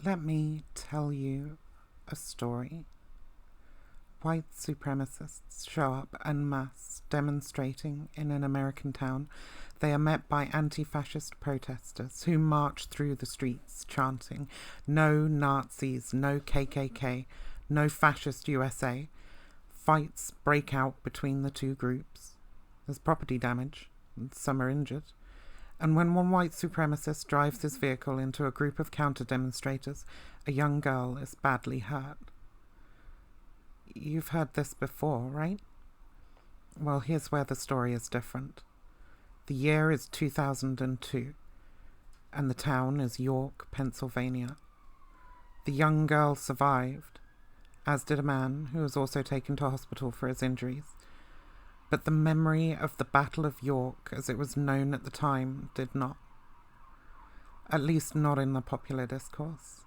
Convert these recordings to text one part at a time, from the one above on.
Let me tell you a story. White supremacists show up en masse demonstrating in an American town. They are met by anti-fascist protesters who march through the streets chanting, "No Nazis, no KKK, no fascist USA." Fights break out between the two groups. There's property damage, and some are injured. And when one white supremacist drives his vehicle into a group of counter-demonstrators, a young girl is badly hurt. You've heard this before, right? Well, here's where the story is different. The year is 2002, and the town is York, Pennsylvania. The young girl survived, as did a man who was also taken to hospital for his injuries. But the memory of the Battle of York, as it was known at the time, did not. At least not in the popular discourse.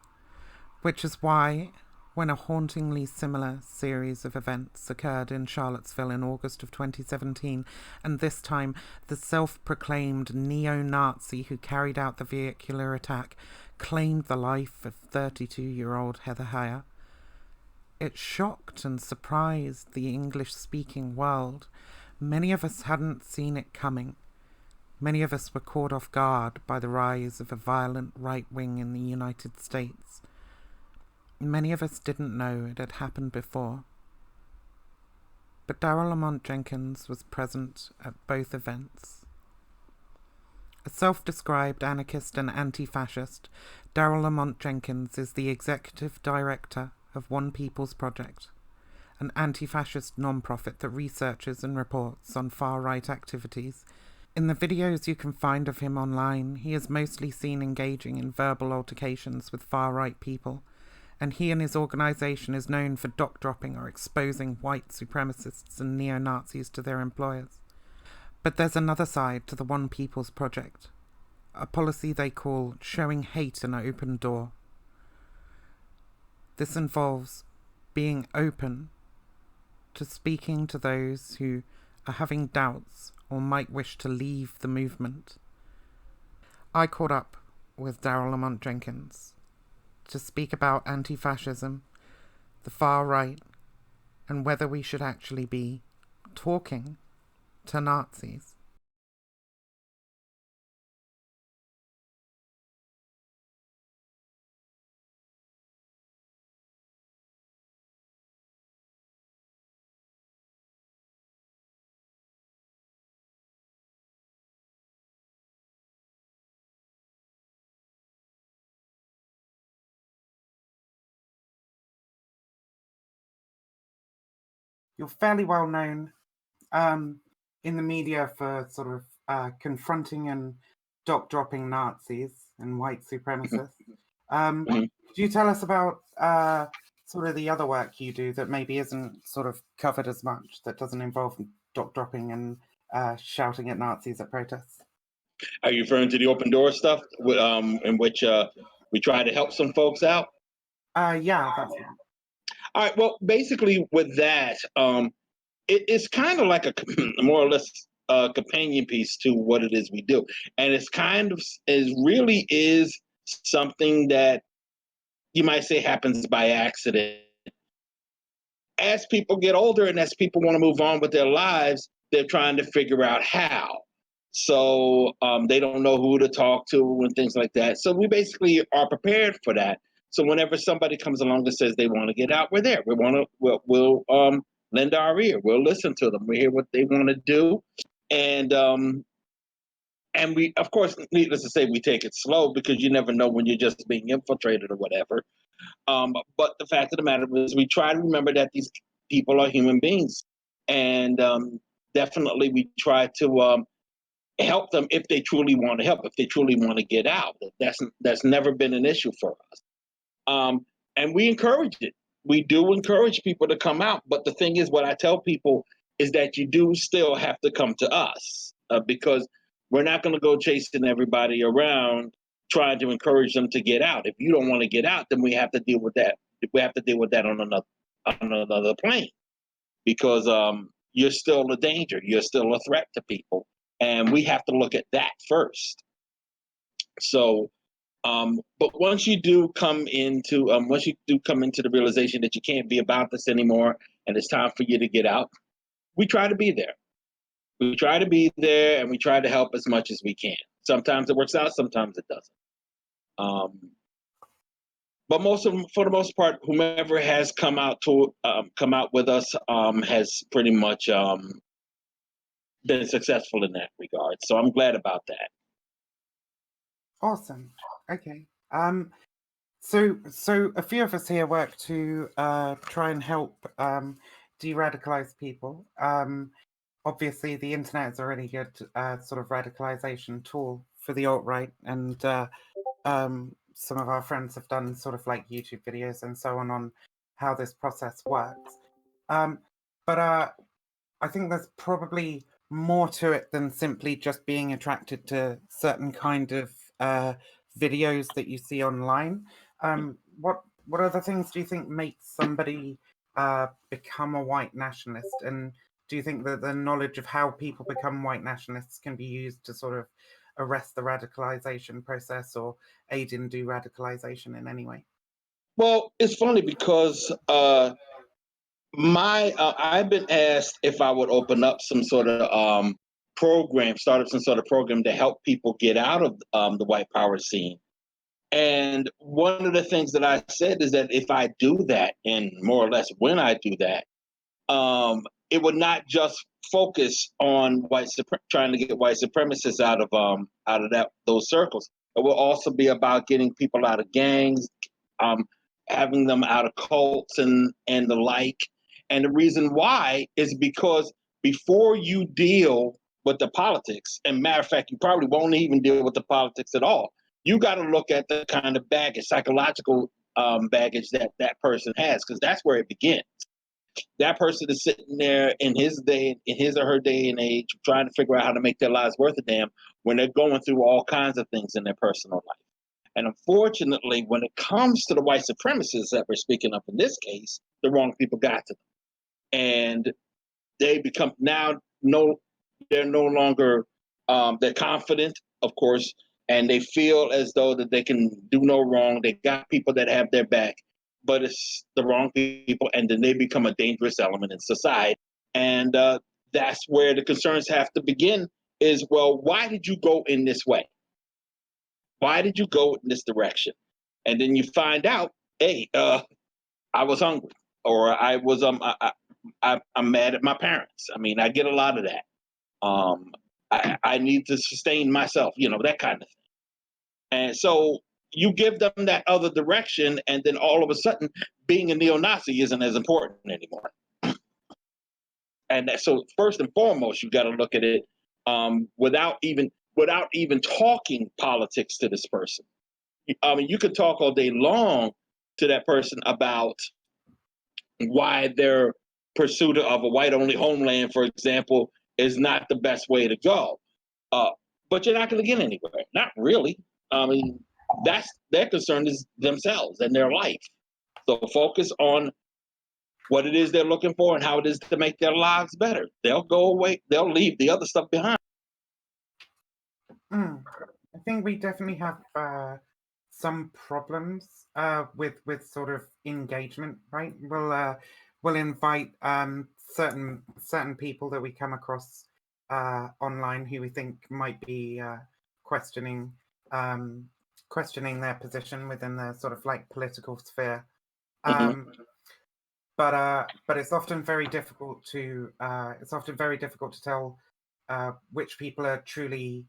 Which is why, when a hauntingly similar series of events occurred in Charlottesville in August of 2017, and this time the self-proclaimed neo-Nazi who carried out the vehicular attack claimed the life of 32-year-old Heather Heyer, it shocked and surprised the English-speaking world. Many of us hadn't seen it coming. Many of us were caught off guard by the rise of a violent right wing in the United States. Many of us didn't know it had happened before. But Daryle Lamont Jenkins was present at both events. A self-described anarchist and anti-fascist, Daryle Lamont Jenkins is the executive director of One People's Project, an anti-fascist non-profit that researches and reports on far-right activities. In the videos you can find of him online, he is mostly seen engaging in verbal altercations with far-right people, and he and his organisation is known for dock-dropping or exposing white supremacists and neo-Nazis to their employers. But there's another side to the One People's Project, a policy they call showing hate an open door. This involves being open to speaking to those who are having doubts or might wish to leave the movement. I caught up with Daryle Lamont Jenkins to speak about anti-fascism, the far right, and whether we should actually be talking to Nazis. You're fairly well known in the media for sort of confronting and dock-dropping Nazis and white supremacists. Could you tell us about sort of the other work you do that maybe isn't sort of covered as much, that doesn't involve dock-dropping and shouting at Nazis at protests? Are you referring to the open door stuff in which we try to help some folks out? Yeah, that's right. All right. Well, basically, with that, it's kind of like a more or less companion piece to what it is we do, and it really is something that you might say happens by accident. As people get older and as people want to move on with their lives, they're trying to figure out how. So they don't know who to talk to and things like that. So we basically are prepared for that. So whenever somebody comes along and says they want to get out, we're there. We'll lend our ear. We'll listen to them. We hear what they want to do, and we, of course, needless to say, we take it slow because you never know when you're just being infiltrated or whatever. But the fact of the matter is, we try to remember that these people are human beings, and definitely we try to help them if they truly want to help, if they truly want to get out. That's never been an issue for us. And we encourage it. We do encourage people to come out. But the thing is, what I tell people is that you do still have to come to us because we're not going to go chasing everybody around trying to encourage them to get out. If you don't want to get out, then we have to deal with that. We have to deal with that on another plane because you're still a danger. You're still a threat to people. And we have to look at that first. So But once you do come into the realization that you can't be about this anymore, and it's time for you to get out, we try to be there. We try to be there, and we try to help as much as we can. Sometimes it works out, sometimes it doesn't. But for the most part, whomever has come out with us has pretty much been successful in that regard. So I'm glad about that. Awesome. Okay. So a few of us here work to try and help de-radicalize people. Obviously, the internet is a really good sort of radicalization tool for the alt-right, and some of our friends have done sort of like YouTube videos and so on how this process works. But I think there's probably more to it than simply just being attracted to certain kind of videos that you see online. What other things do you think makes somebody become a white nationalist? And do you think that the knowledge of how people become white nationalists can be used to sort of arrest the radicalization process or aid in de-radicalization in any way? Well, it's funny because I've been asked if I would open up some sort of start up some sort of program to help people get out of the white power scene. And one of the things that I said is that if I do that, and more or less when I do that, it would not just focus on trying to get white supremacists out of those circles. It will also be about getting people out of gangs, having them out of cults and the like. And the reason why is because before you deal with the politics, and matter of fact, you probably won't even deal with the politics at all. You got to look at the kind of baggage, psychological baggage that person has, because that's where it begins. That person is sitting there in his or her day and age, trying to figure out how to make their lives worth a damn when they're going through all kinds of things in their personal life. And unfortunately, when it comes to the white supremacists that we're speaking of in this case, the wrong people got to them. And they become they're no longer, they're confident, of course, and they feel as though that they can do no wrong. They got people that have their back, but it's the wrong people, and then they become a dangerous element in society. And that's where the concerns have to begin is, well, why did you go in this way? Why did you go in this direction? And then you find out, hey, I was hungry, or I was I'm mad at my parents. I mean, I get a lot of that. I need to sustain myself, that kind of thing. And so you give them that other direction, and then all of a sudden, being a neo-Nazi isn't as important anymore. And so, first and foremost, you got to look at it without even talking politics to this person. I mean, you could talk all day long to that person about why their pursuit of a white-only homeland, for example, is not the best way to go. But you're not going to get anywhere. Not really. I mean, that's their concern is themselves and their life. So focus on what it is they're looking for and how it is to make their lives better. They'll go away. They'll leave the other stuff behind. I think we definitely have some problems with sort of engagement, right? We'll invite certain people that we come across online who we think might be questioning their position within the sort of like political sphere. But it's often very difficult to tell which people are truly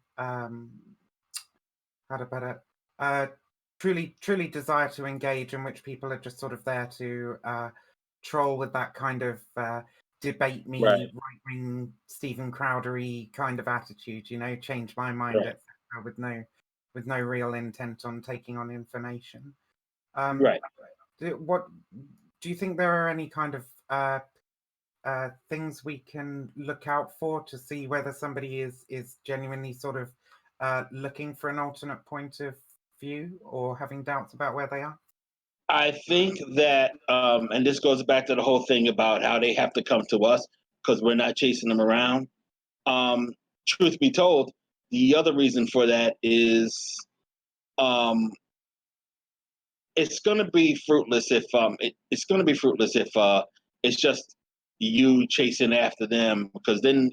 truly desire to engage, and which people are just sort of there to troll with that kind of debate me, right-wing Stephen Crowdery kind of attitude, change my mind, etc., with no real intent on taking on information. What do you think there are any kind of things we can look out for to see whether somebody is genuinely sort of looking for an alternate point of view or having doubts about where they are? I think that, and this goes back to the whole thing about how they have to come to us because we're not chasing them around. Truth be told, the other reason for that is it's going to be fruitless if it's going to be fruitless if it's just you chasing after them, because then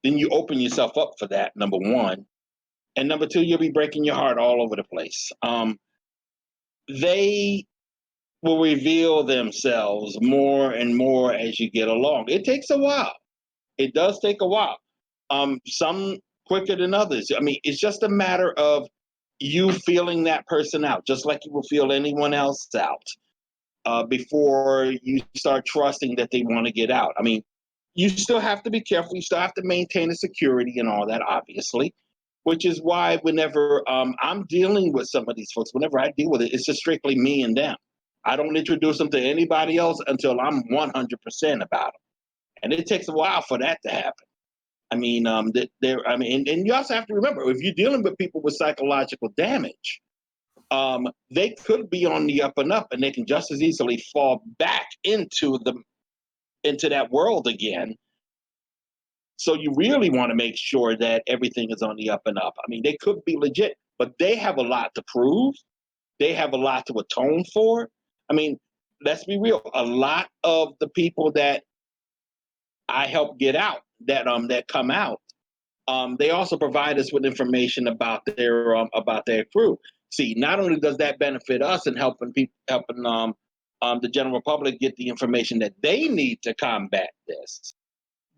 you open yourself up for that, number one, and number two, you'll be breaking your heart all over the place. They will reveal themselves more and more as you get along. It takes a while. It does take a while. Some quicker than others. I mean, it's just a matter of you feeling that person out, just like you will feel anyone else out, before you start trusting that they want to get out. I mean, you still have to be careful. You still have to maintain a security and all that, obviously, which is why whenever I'm dealing with some of these folks, whenever I deal with it, it's just strictly me and them. I don't introduce them to anybody else until I'm 100% about them. And it takes a while for that to happen. I mean, and you also have to remember, if you're dealing with people with psychological damage, they could be on the up and up, and they can just as easily fall back into that world again. So you really want to make sure that everything is on the up and up. I mean, they could be legit, but they have a lot to prove. They have a lot to atone for. I mean, let's be real. A lot of the people that I help get out, that come out, they also provide us with information about their crew. See, not only does that benefit us in helping the general public get the information that they need to combat this,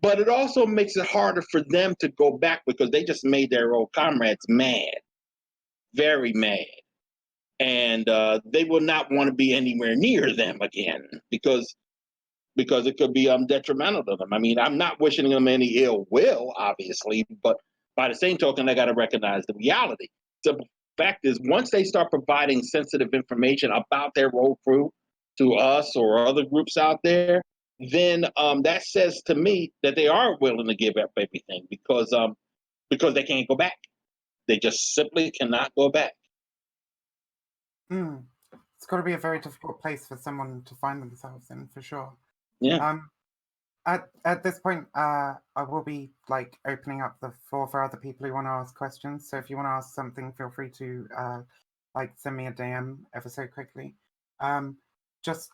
but it also makes it harder for them to go back, because they just made their old comrades mad, very mad, and they will not want to be anywhere near them again, because it could be detrimental to them. I mean, I'm not wishing them any ill will, obviously, but by the same token, I got to recognize the reality. The fact is, once they start providing sensitive information about their road crew to us or other groups out there, then that says to me that they are willing to give up everything, because they can't go back. They just simply cannot go back. It's got to be a very difficult place for someone to find themselves in, for sure. Yeah. At this point, I will be opening up the floor for other people who want to ask questions. So if you want to ask something, feel free to send me a DM ever so quickly. Just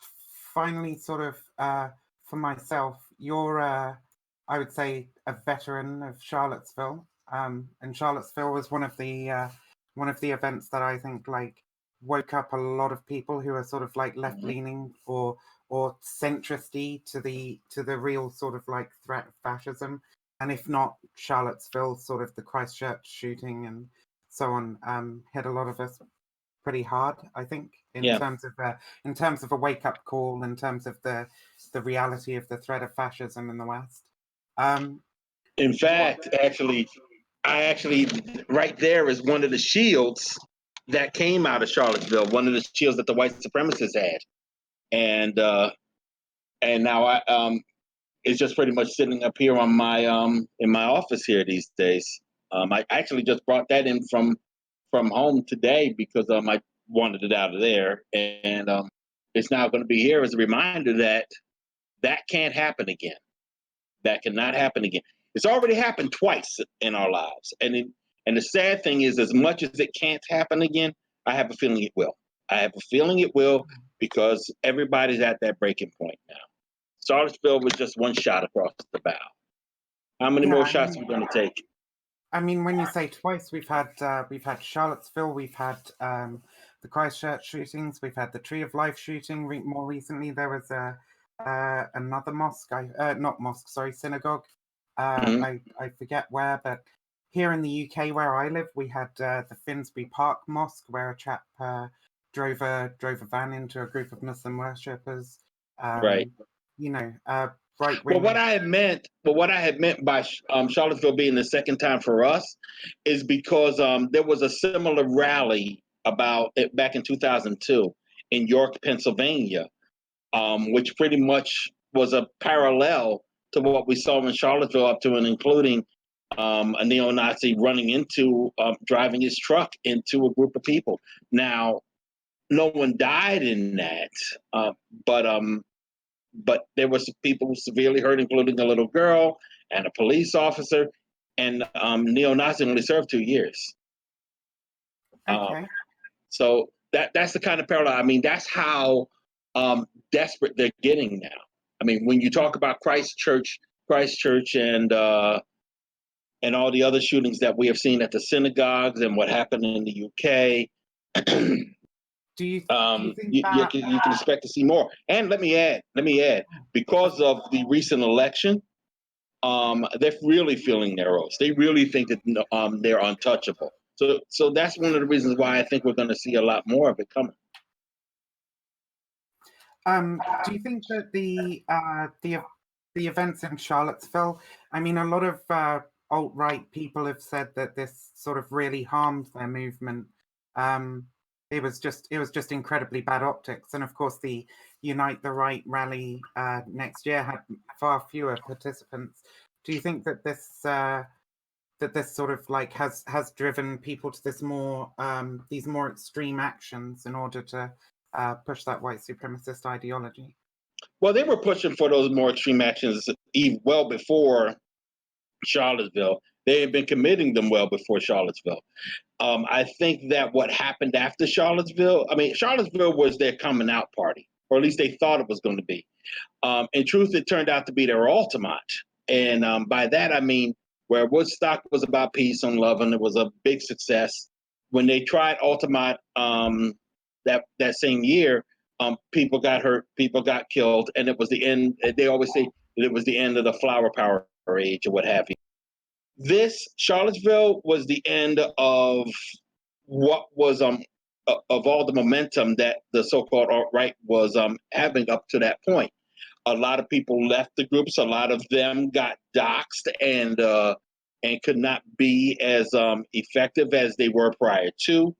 finally, sort of for myself, you're I would say a veteran of Charlottesville, and Charlottesville was one of the events that I think woke up a lot of people who are sort of left leaning or centristy to the real sort of threat of fascism, and if not Charlottesville, sort of the Christchurch shooting and so on, hit a lot of us pretty hard, I think, in terms of a wake up call, in terms of the reality of the threat of fascism in the West. In fact, I actually right there is one of the shields that came out of Charlottesville, one of the shields that the white supremacists had, and now it's just pretty much sitting up here on my in my office here these days. I actually just brought that in from home today, because I wanted it out of there, and it's now going to be here as a reminder that can't happen again. That cannot happen again. It's already happened twice in our lives, and the sad thing is, as much as it can't happen again, I have a feeling it will. I have a feeling it will, because everybody's at that breaking point now. Charlottesville was just one shot across the bow. How many more shots are we going to take? I mean, when you say twice, we've had Charlottesville, we've had the Christchurch shootings, we've had the Tree of Life shooting. More recently, there was another synagogue. I forget where, but here in the UK where I live, we had the Finsbury Park Mosque, where a chap drove a van into a group of Muslim worshippers. Right. Right. Well, what I had meant by Charlottesville being the second time for us is because there was a similar rally back in 2002 in York, Pennsylvania, which pretty much was a parallel to what we saw in Charlottesville, up to and including a neo-Nazi driving his truck into a group of people. Now, no one died in that, but there were some people severely hurt, including a little girl and a police officer, and neo-Nazi only served 2 years. Okay. So that's the kind of parallel. I mean, that's how desperate they're getting now. I mean, when you talk about Christchurch, and all the other shootings that we have seen at the synagogues and what happened in the UK, do you think that you can expect to see more. And let me add, because of the recent election, they're really feeling their oats. They really think that they're untouchable. So that's one of the reasons why I think we're going to see a lot more of it coming. Do you think that the events in Charlottesville? I mean, a lot of alt-right people have said that this sort of really harmed their movement. It was just incredibly bad optics, and of course, the Unite the Right rally next year had far fewer participants. Do you think that this sort of like has driven people to these more extreme actions in order to push that white supremacist ideology? Well, they were pushing for those more extreme actions even well before Charlottesville. They had been committing them well before Charlottesville. I think that what happened after Charlottesville, I mean, Charlottesville was their coming out party, or at least they thought it was going to be. In truth, it turned out to be their ultimate. And by that, I mean, where Woodstock was about peace and love, and it was a big success. When they tried Altamont that same year, people got hurt, people got killed, and it was the end. They always say that it was the end of the flower power age or what have you. This Charlottesville was the end of what was of all the momentum that the so-called alt-right was having up to that point. A lot of people left the groups. A lot of them got doxxed and could not be as effective as they were prior to.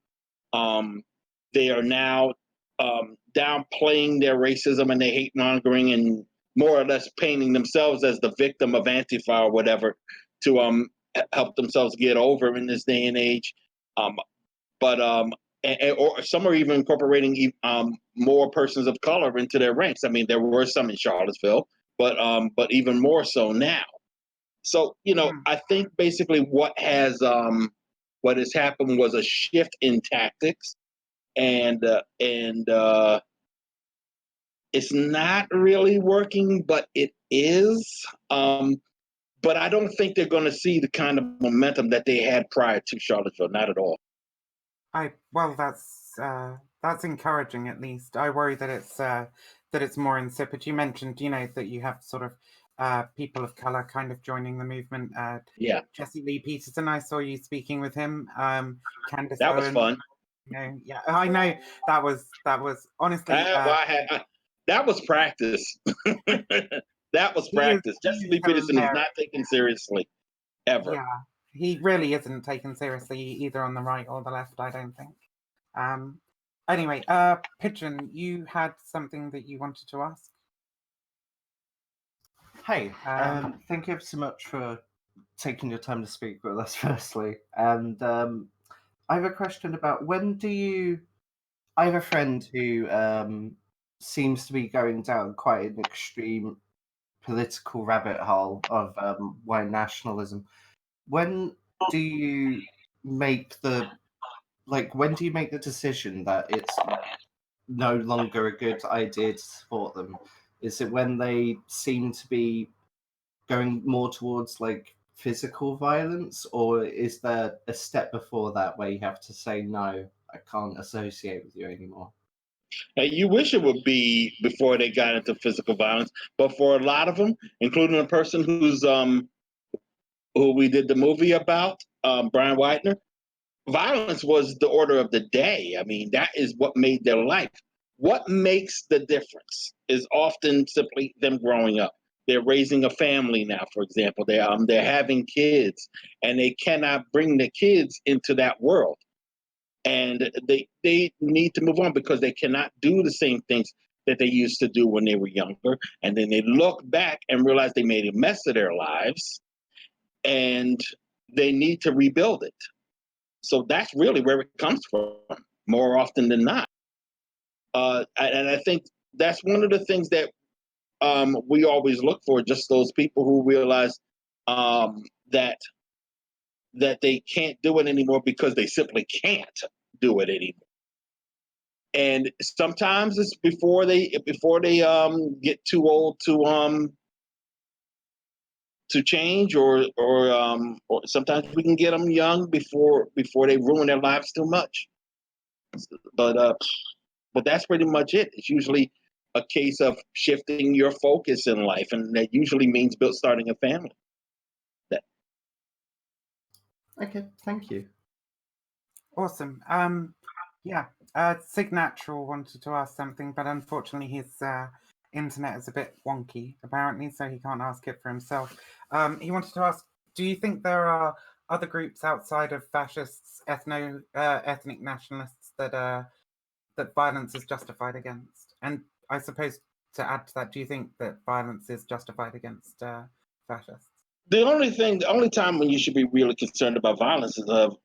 They are now downplaying their racism and their hate mongering and more or less painting themselves as the victim of Antifa or whatever to help themselves get over in this day and age. Or some are even incorporating more persons of color into their ranks. I mean, there were some in Charlottesville, but even more so now. So I think basically what has happened was a shift in tactics, and it's not really working, but it is. But I don't think they're going to see the kind of momentum that they had prior to Charlottesville. Not at all. Well, that's encouraging. At least I worry that it's more insipid. You mentioned, that you have sort of people of color kind of joining the movement. Yeah, Jesse Lee Peterson. I saw you speaking with him. Candace that was Owen. fun. Yeah, I know that was honestly. That was practice. That was practice. He Jesse is Lee Peterson is hilarious. not taken seriously ever. Yeah, he really isn't taken seriously either on the right or the left, I don't think. Anyway, Pigeon, you had something that you wanted to ask? Hey, thank you so much for taking your time to speak with us, firstly. And I have a question about I have a friend who seems to be going down quite an extreme political rabbit hole of white nationalism. When do you make the decision that it's no longer a good idea to support them? Is it when they seem to be going more towards like physical violence, or is there a step before that where you have to say, no, I can't associate with you anymore? You wish it would be before they got into physical violence, but for a lot of them, including a person who we did the movie about, Brian Widener, violence was the order of the day. I mean, that is what made their life. What makes the difference is often simply them growing up. They're raising a family now, for example. They're having kids, and they cannot bring the kids into that world. And they need to move on because they cannot do the same things that they used to do when they were younger. And then they look back and realize they made a mess of their lives, and they need to rebuild it. So that's really where it comes from, more often than not. And I think that's one of the things that we always look for, just those people who realize that they can't do it anymore because they simply can't do it anymore. and sometimes it's before they get too old to change, or sometimes we can get them young before they ruin their lives too much. But that's pretty much it. It's usually a case of shifting your focus in life, and that usually means starting a family. Okay, thank you. Awesome. Yeah, Signatural wanted to ask something, but unfortunately his internet is a bit wonky, apparently, so he can't ask it for himself. He wanted to ask, do you think there are other groups outside of fascists, ethnic nationalists that violence is justified against? And I suppose to add to that, do you think that violence is justified against fascists? The only time when you should be really concerned about violence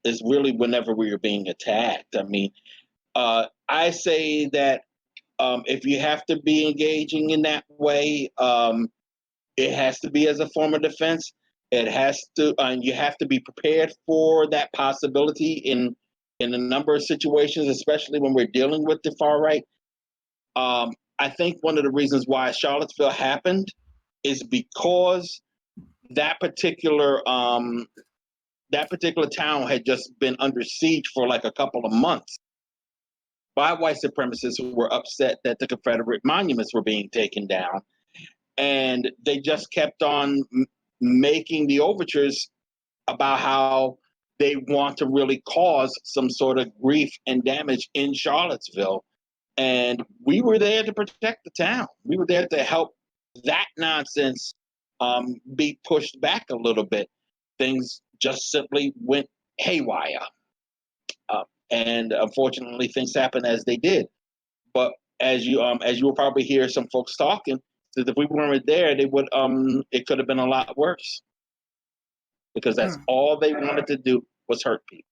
is really whenever we are being attacked. I mean, I say that if you have to be engaging in that way, it has to be as a form of defense. It has to, and you have to be prepared for that possibility in a number of situations, especially when we're dealing with the far right. I think one of the reasons why Charlottesville happened is because that particular town had just been under siege for like a couple of months by white supremacists who were upset that the Confederate monuments were being taken down, and they just kept on making the overtures about how they want to really cause some sort of grief and damage in Charlottesville. And we were there to protect the town. We were there to help that nonsense be pushed back a little bit. Things just simply went haywire. And unfortunately, things happened as they did. But as you will probably hear some folks talking, that if we weren't there, they would it could have been a lot worse, because that's all they wanted to do was hurt people.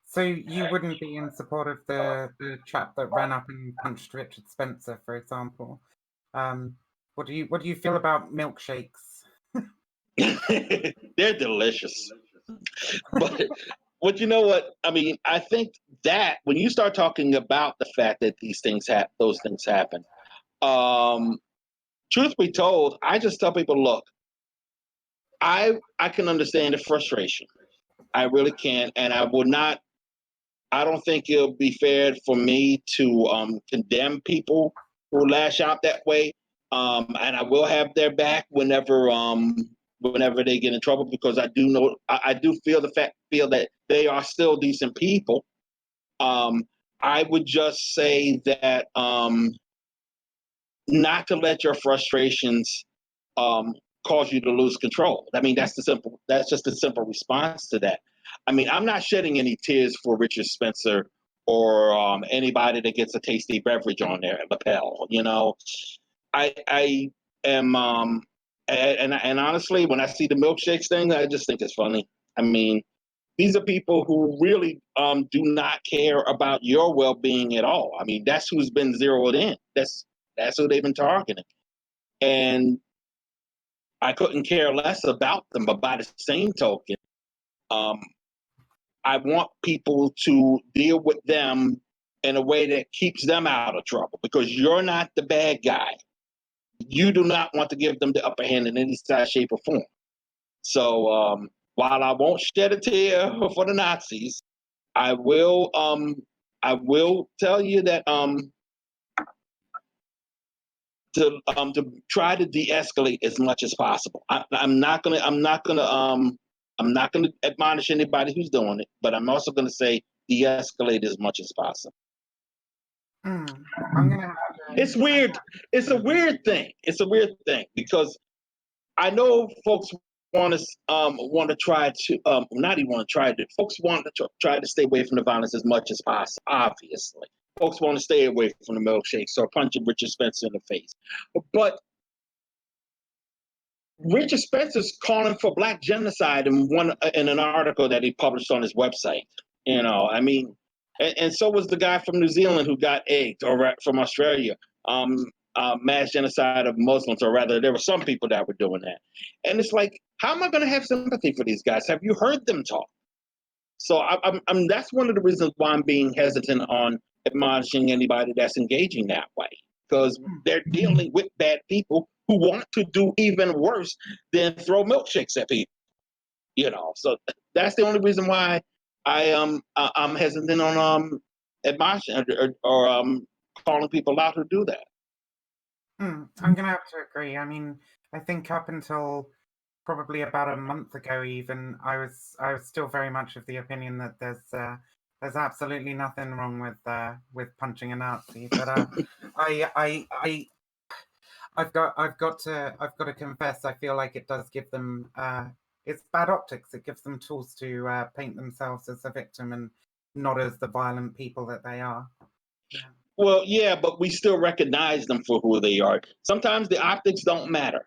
So you wouldn't be in support of the chap that ran up and punched Richard Spencer, for example. What do you feel about milkshakes? They're delicious. But you know what? I mean, I think that when you start talking about the fact that those things happen, truth be told, I just tell people, look, I can understand the frustration. I really can, and I will not. I don't think it'll be fair for me to condemn people who lash out that way, and I will have their back whenever they get in trouble, because I do know I do feel that they are still decent people. I would just say that not to let your frustrations cause you to lose control. I mean, that's just a simple response to that. I mean, I'm not shedding any tears for Richard Spencer or anybody that gets a tasty beverage on their lapel. You know, I am, and honestly, when I see the milkshakes thing, I just think it's funny. I mean, these are people who really do not care about your well-being at all. I mean, that's who's been zeroed in. That's who they've been targeting, and I couldn't care less about them. But by the same token, I want people to deal with them in a way that keeps them out of trouble, because you're not the bad guy. You do not want to give them the upper hand in any size, shape, or form. So while I won't shed a tear for the Nazis, I will tell you that to try to de-escalate as much as possible. I'm not gonna admonish anybody who's doing it, but I'm also gonna say de-escalate as much as possible. I'm gonna have to... It's weird. It's a weird thing. It's a weird thing, because I know folks want to try to not even want to try to. Folks want to try to stay away from the violence as much as possible. Obviously, folks want to stay away from the milkshakes or punching Richard Spencer in the face. But Richard Spencer's calling for Black genocide in an article that he published on his website. You know, I mean, and so was the guy from New Zealand who got egged, or from Australia. Mass genocide of Muslims, or rather, there were some people that were doing that. And it's like, how am I going to have sympathy for these guys? Have you heard them talk? So that's one of the reasons why I'm being hesitant on admonishing anybody that's engaging that way, because they're dealing with bad people who want to do even worse than throw milkshakes at people. So that's the only reason why I'm hesitant on admonishing or calling people out who do that. I'm gonna have to agree. I mean, I think up until probably about a month ago, even I was still very much of the opinion that there's absolutely nothing wrong with punching a Nazi. But I've got to confess, I feel like it does give them it's bad optics. It gives them tools to paint themselves as a victim and not as the violent people that they are. Yeah. Well, yeah, but we still recognize them for who they are. Sometimes the optics don't matter.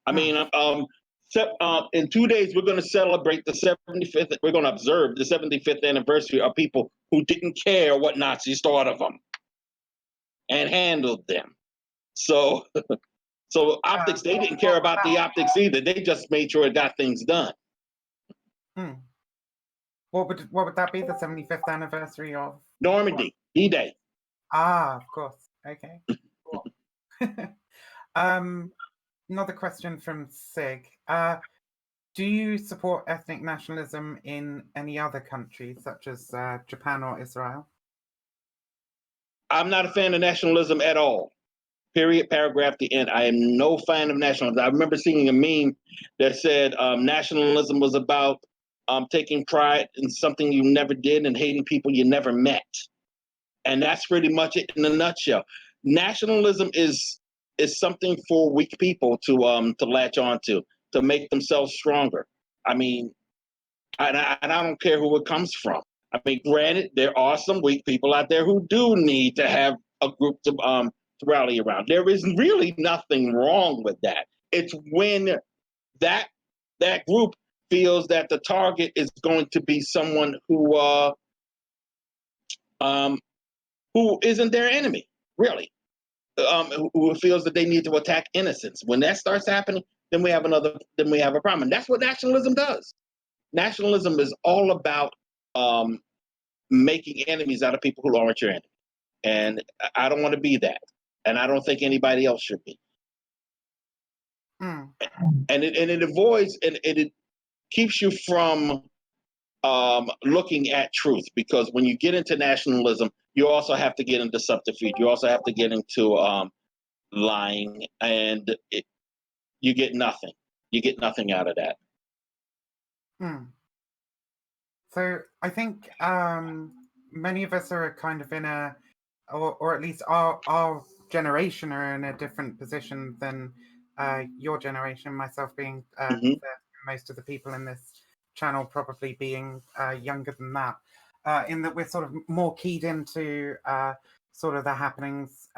I mean, in 2 days, we're going to celebrate the 75th. We're going to observe the 75th anniversary of people who didn't care what Nazis thought of them and handled them. So optics, they didn't care about the optics either. They just made sure it got things done. What would that be? The 75th anniversary of Normandy, D-Day. Ah, of course. Okay. Cool. Another question from Sig. Do you support ethnic nationalism in any other countries, such as Japan or Israel? I'm not a fan of nationalism at all. Period, paragraph, the end. I am no fan of nationalism. I remember seeing a meme that said nationalism was about taking pride in something you never did and hating people you never met. And that's pretty much it in a nutshell. Nationalism is something for weak people to latch onto, to make themselves stronger. I mean, and I don't care who it comes from. I mean, granted, there are some weak people out there who do need to have a group to rally around. There is really nothing wrong with that. It's when that group feels that the target is going to be someone who isn't their enemy, really, who feels that they need to attack innocents. When that starts happening, then we have a problem. And that's what nationalism does. Nationalism is all about making enemies out of people who aren't your enemy. And I don't want to be that. And I don't think anybody else should be. And it avoids, and it keeps you from looking at truth, because when you get into nationalism, you also have to get into subterfuge. You also have to get into lying, and you get nothing. You get nothing out of that. So I think many of us are kind of in a, or at least our generation are in a different position than your generation, myself being most of the people in this channel probably being younger than that, in that we're sort of more keyed into sort of the happenings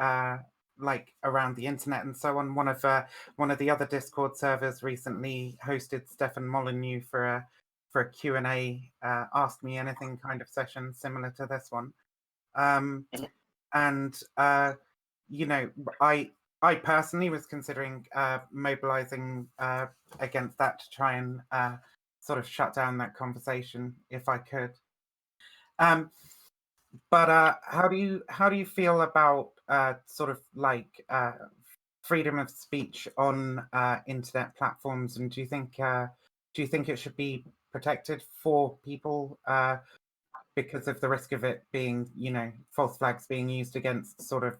like around the internet and so on. One of the other Discord servers recently hosted Stefan Molyneux for a Q&A, Ask Me Anything kind of session similar to this one. I personally was considering mobilizing against that to try and sort of shut down that conversation if I could. But how do you feel about sort of like freedom of speech on internet platforms, and do you think it should be protected for people because of the risk of it being, false flags being used against sort of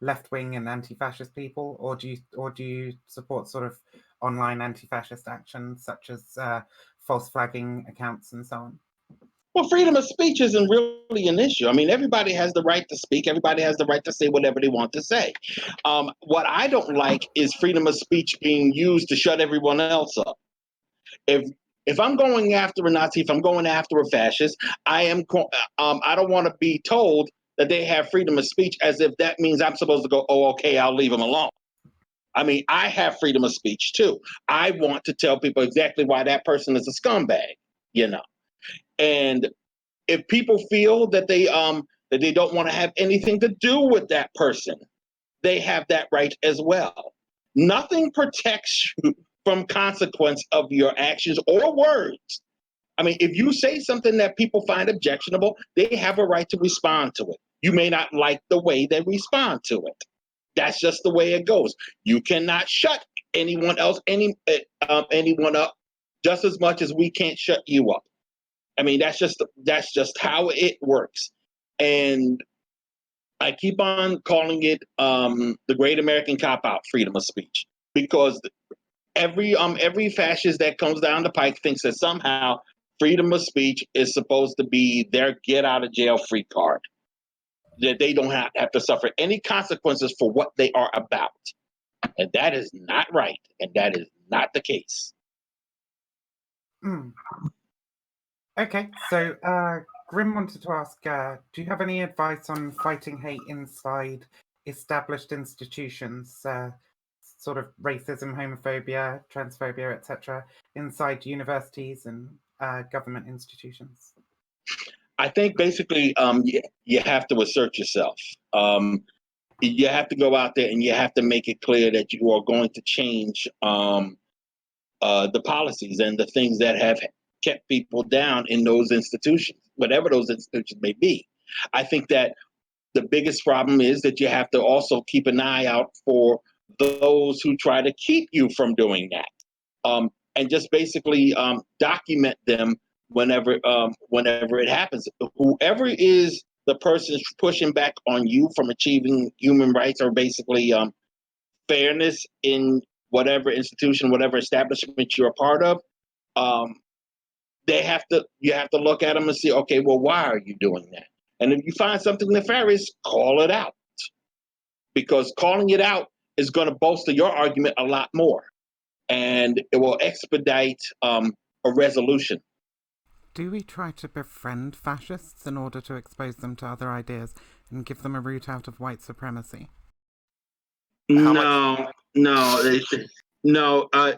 left-wing and anti-fascist people, or do you support sort of online anti-fascist actions such as false flagging accounts and so on? Well, freedom of speech isn't really an issue. I mean, everybody has the right to speak. Everybody has the right to say whatever they want to say. What I don't like is freedom of speech being used to shut everyone else up. If I'm going after a Nazi, if I'm going after a fascist, I don't want to be told that they have freedom of speech as if that means I'm supposed to go, oh, okay, I'll leave them alone. I mean, I have freedom of speech too. I want to tell people exactly why that person is a scumbag, And if people feel that they don't want to have anything to do with that person, they have that right as well. Nothing protects you from consequence of your actions or words I mean, if you say something that people find objectionable, they have a right to respond to it. You may not like the way they respond to it. That's just the way it goes. You cannot shut anyone else, anyone up, just as much as we can't shut you up. I mean, that's just how it works. And I keep on calling it the Great American Cop-Out, freedom of speech, because every fascist that comes down the pike thinks that somehow freedom of speech is supposed to be their get out of jail free card, that they don't have to suffer any consequences for what they are about. And that is not right. And that is not the case. Okay, so Grim wanted to ask, do you have any advice on fighting hate inside established institutions, sort of racism, homophobia, transphobia, etc., inside universities and government institutions? I think basically you have to assert yourself. You have to go out there and you have to make it clear that you are going to change the policies and the things that have kept people down in those institutions, whatever those institutions may be. I think that the biggest problem is that you have to also keep an eye out for those who try to keep you from doing that, and just basically document them whenever it happens. Whoever is the person pushing back on you from achieving human rights or basically fairness in whatever institution, whatever establishment you're a part of, you have to look at them and see, okay, well, why are you doing that? And if you find something nefarious, call it out, because calling it out is going to bolster your argument a lot more, and it will expedite a resolution. Do we try to befriend fascists in order to expose them to other ideas and give them a route out of white supremacy? No.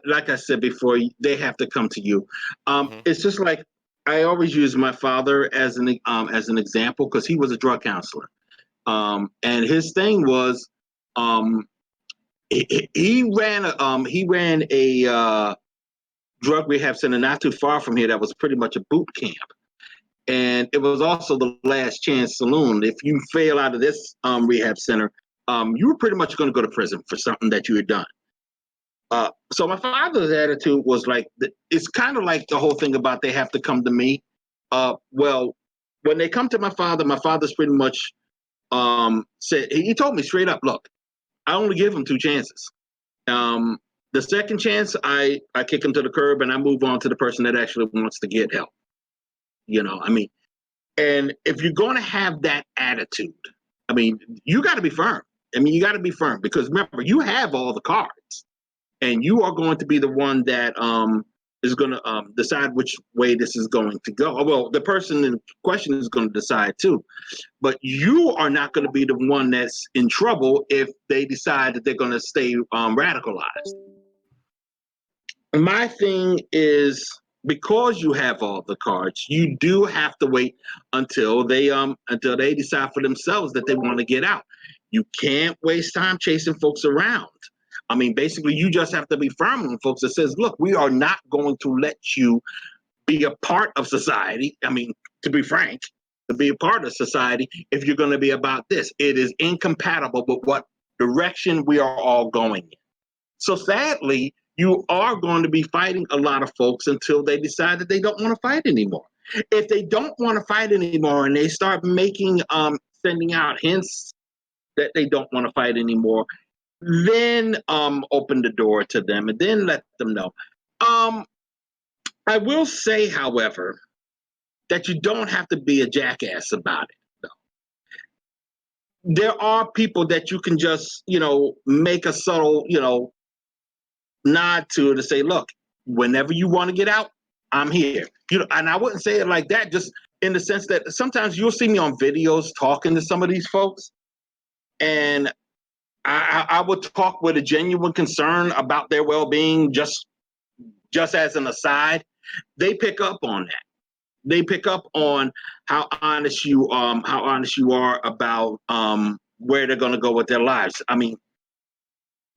Like I said before, they have to come to you. It's just like I always use my father as an example, because he was a drug counselor, and his thing was he ran a drug rehab center not too far from here that was pretty much a boot camp. And it was also the last chance saloon. If you fail out of this rehab center, you were pretty much going to go to prison for something that you had done. So my father's attitude was like, it's kind of like the whole thing about they have to come to me. Well, when they come to my father's pretty much said, he told me straight up, look, I only give them 2 chances. The second chance, I kick him to the curb and I move on to the person that actually wants to get help. I mean, and if you're going to have that attitude, I mean, you got to be firm. I mean, you got to be firm, because remember, you have all the cards, and you are going to be the one that is going to decide which way this is going to go. Well, the person in question is going to decide too, but you are not going to be the one that's in trouble if they decide that they're going to stay radicalized. My thing is, because you have all the cards, you do have to wait until they decide for themselves that they want to get out. You can't waste time chasing folks around. I mean, basically, you just have to be firm on folks that says, look, we are not going to let you be a part of society. I mean, to be frank, to be a part of society, if you're going to be about this, it is incompatible with what direction we are all going in. So sadly, you are going to be fighting a lot of folks until they decide that they don't want to fight anymore. If they don't want to fight anymore and they start sending out hints that they don't want to fight anymore, then open the door to them and then let them know. I will say, however, that you don't have to be a jackass about it. No. There are people that you can just, make a subtle, nod to say, look, whenever you want to get out, I'm here. And I wouldn't say it like that, just in the sense that sometimes you'll see me on videos talking to some of these folks, and I would talk with a genuine concern about their well-being, just as an aside. They pick up on that. They pick up on how honest you are about where they're going to go with their lives. I mean,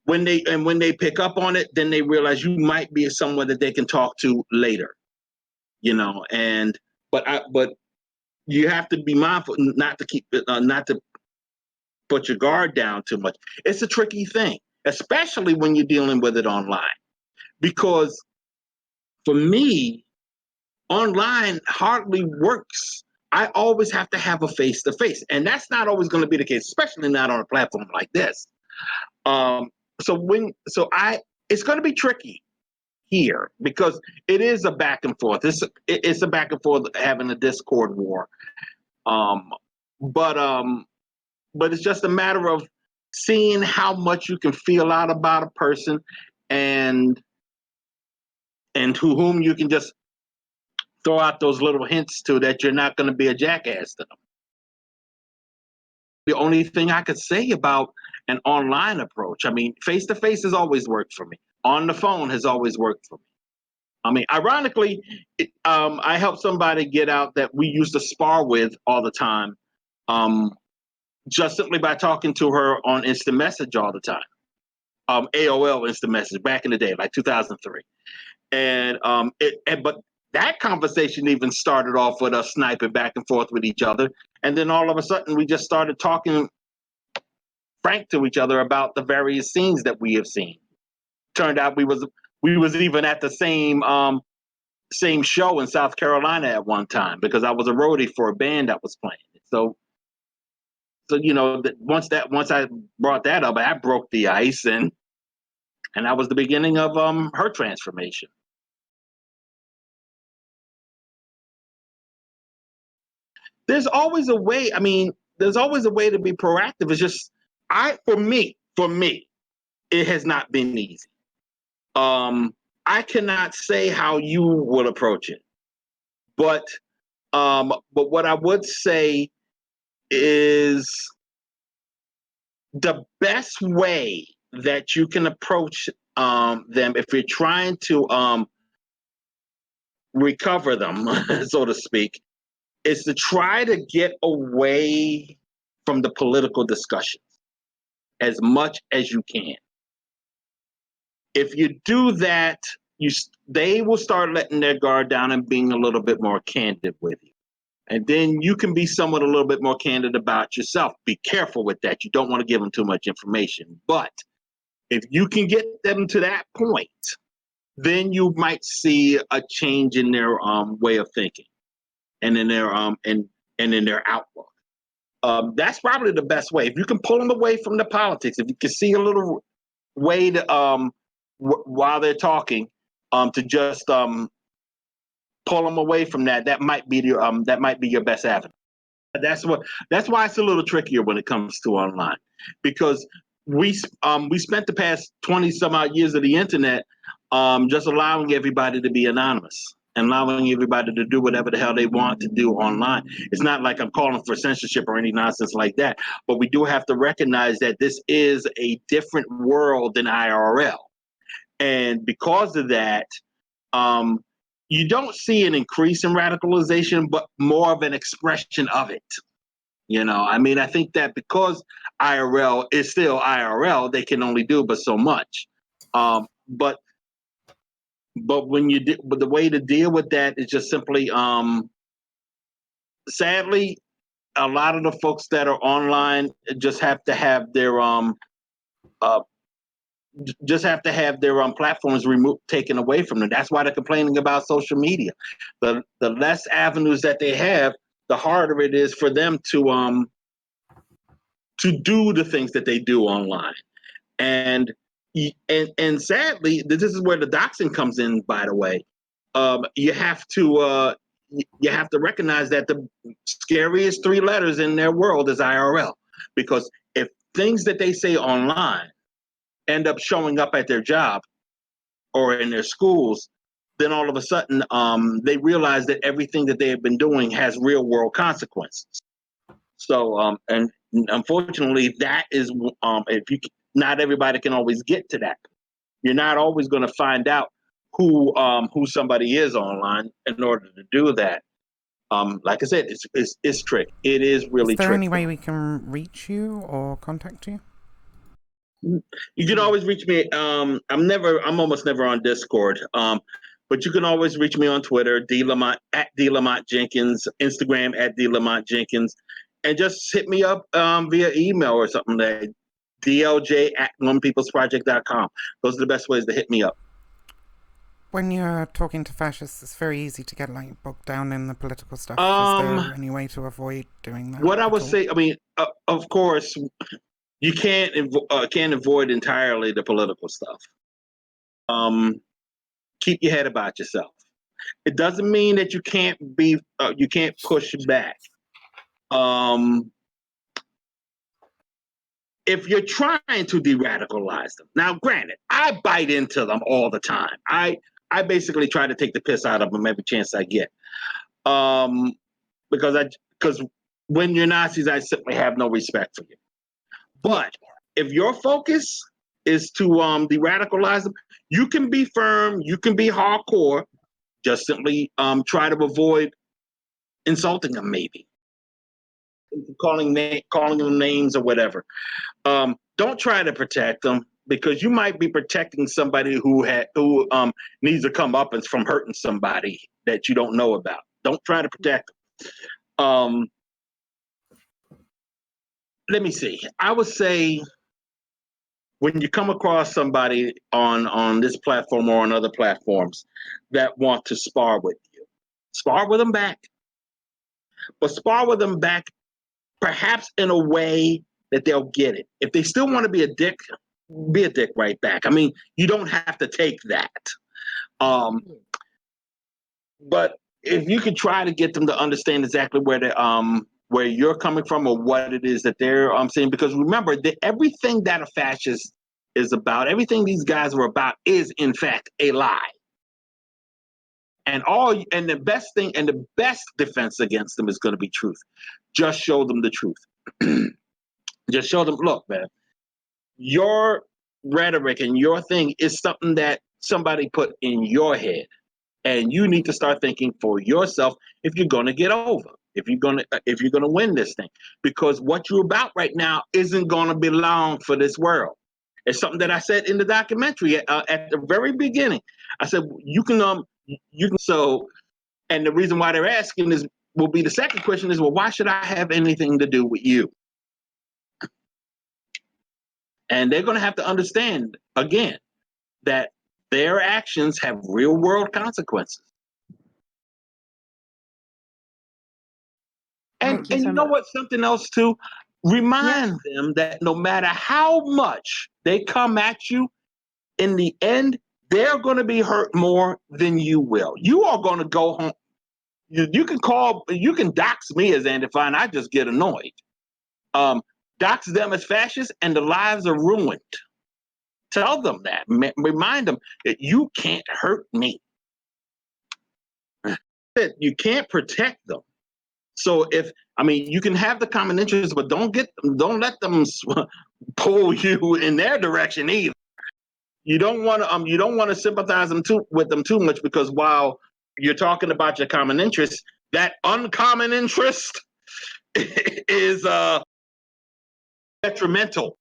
when they pick up on it, then they realize you might be someone that they can talk to later. but you have to be mindful not to put your guard down too much. It's a tricky thing, especially when you're dealing with it online, because for me, online hardly works. I always have to have a face-to-face, and that's not always going to be the case, especially not on a platform like this. It's going to be tricky here because it is a back and forth. It's a back and forth having a Discord war. But it's just a matter of seeing how much you can feel out about a person and to whom you can just throw out those little hints to that you're not going to be a jackass to them. The only thing I could say about an online approach, I mean, face-to-face has always worked for me. On the phone has always worked for me. I mean, ironically, I helped somebody get out that we used to spar with all the time, just simply by talking to her on instant message all the time. AOL instant message back in the day, like 2003. But that conversation even started off with us sniping back and forth with each other. And then all of a sudden we just started talking frank to each other about the various scenes that we have seen. Turned out we was even at the same show in South Carolina at one time because I was a roadie for a band that was playing. So once I brought that up, I broke the ice, and that was the beginning of her transformation. There's always a way. I mean, there's always a way to be proactive. It's just for me, it has not been easy. I cannot say how you would approach it, but what I would say is the best way that you can approach them if you're trying to recover them, so to speak, is to try to get away from the political discussions as much as you can. If you do that, they will start letting their guard down and being a little bit more candid with you. And then you can be somewhat a little bit more candid about yourself. Be careful with that. You don't want to give them too much information. But if you can get them to that point, then you might see a change in their way of thinking and in their and in their outlook. That's probably the best way. If you can pull them away from the politics, if you can see a little way to while they're talking, to just pull them away from that, that might be your best avenue. That's why it's a little trickier when it comes to online, because we spent the past 20 some odd years of the internet just allowing everybody to be anonymous and allowing everybody to do whatever the hell they want to do online. It's not like I'm calling for censorship or any nonsense like that, but we do have to recognize that this is a different world than IRL. And because of that, you don't see an increase in radicalization, but more of an expression of it. I mean, I think that because IRL is still IRL, they can only do but so much. But the way to deal with that is just simply, sadly, a lot of the folks that are online just have to have their platforms taken away from them. That's why they're complaining about social media. The less avenues that they have, the harder it is for them to do the things that they do online. And sadly, this is where the doxing comes in, by the way. You have to recognize that the scariest three letters in their world is IRL, because if things that they say online end up showing up at their job or in their schools, then all of a sudden they realize that everything that they have been doing has real world consequences. So, and unfortunately, that is not everybody can always get to that. You're not always going to find out who somebody is online in order to do that. Like I said, it's tricky. It is really tricky. Is there any way we can reach you or contact you? You can always reach me. I'm almost never on Discord. But you can always reach me on Twitter, D Lamont Jenkins, Instagram at D Lamont Jenkins, and just hit me up via email or something that dlj@onepeoplesproject.com. Those are the best ways to hit me up. When you're talking to fascists, it's very easy to get like bogged down in the political stuff. Is there any way to avoid doing that? What I would say, I mean, of course, you can't avoid entirely the political stuff. Keep your head about yourself. It doesn't mean that you can't push back. If you're trying to de-radicalize them, now granted, I bite into them all the time. I basically try to take the piss out of them every chance I get. Because when you're Nazis, I simply have no respect for you. But if your focus is to de-radicalize them, you can be firm, you can be hardcore, just simply try to avoid insulting them, maybe calling them names or whatever. Don't try to protect them, because you might be protecting somebody who needs to come up from hurting somebody that you don't know about. Don't try to protect them. Let me see. I would say when you come across somebody on this platform or on other platforms that want to spar with you, spar with them back. But spar with them back perhaps in a way that they'll get it. If they still want to be a dick right back. I mean, you don't have to take that. But if you could try to get them to understand exactly where you're coming from or what it is that they're saying, because remember that everything that a fascist is about, everything these guys are about, is in fact a lie. And the best defense against them is going to be truth. Just show them the truth. Just show them, look, man, your rhetoric and your thing is something that somebody put in your head, and you need to start thinking for yourself if you're going to get over, if you're going to win this thing, because what you're about right now isn't going to be long for this world. It's something that I said in the documentary at the very beginning. I said you can. So, and the reason why they're asking will be the second question is, well, why should I have anything to do with you? And they're going to have to understand, again, that their actions have real world consequences. And you know what? Something else too, remind them that no matter how much they come at you, in the end, they're going to be hurt more than you will. You are going to go home. You can dox me as Antifa, and I just get annoyed. Dox them as fascists, and the lives are ruined. Tell them that. Remind them that you can't hurt me. You can't protect them. So you can have the common interest, but don't let them pull you in their direction either. You don't want to sympathize with them too much, because while you're talking about your common interest, that uncommon interest is detrimental.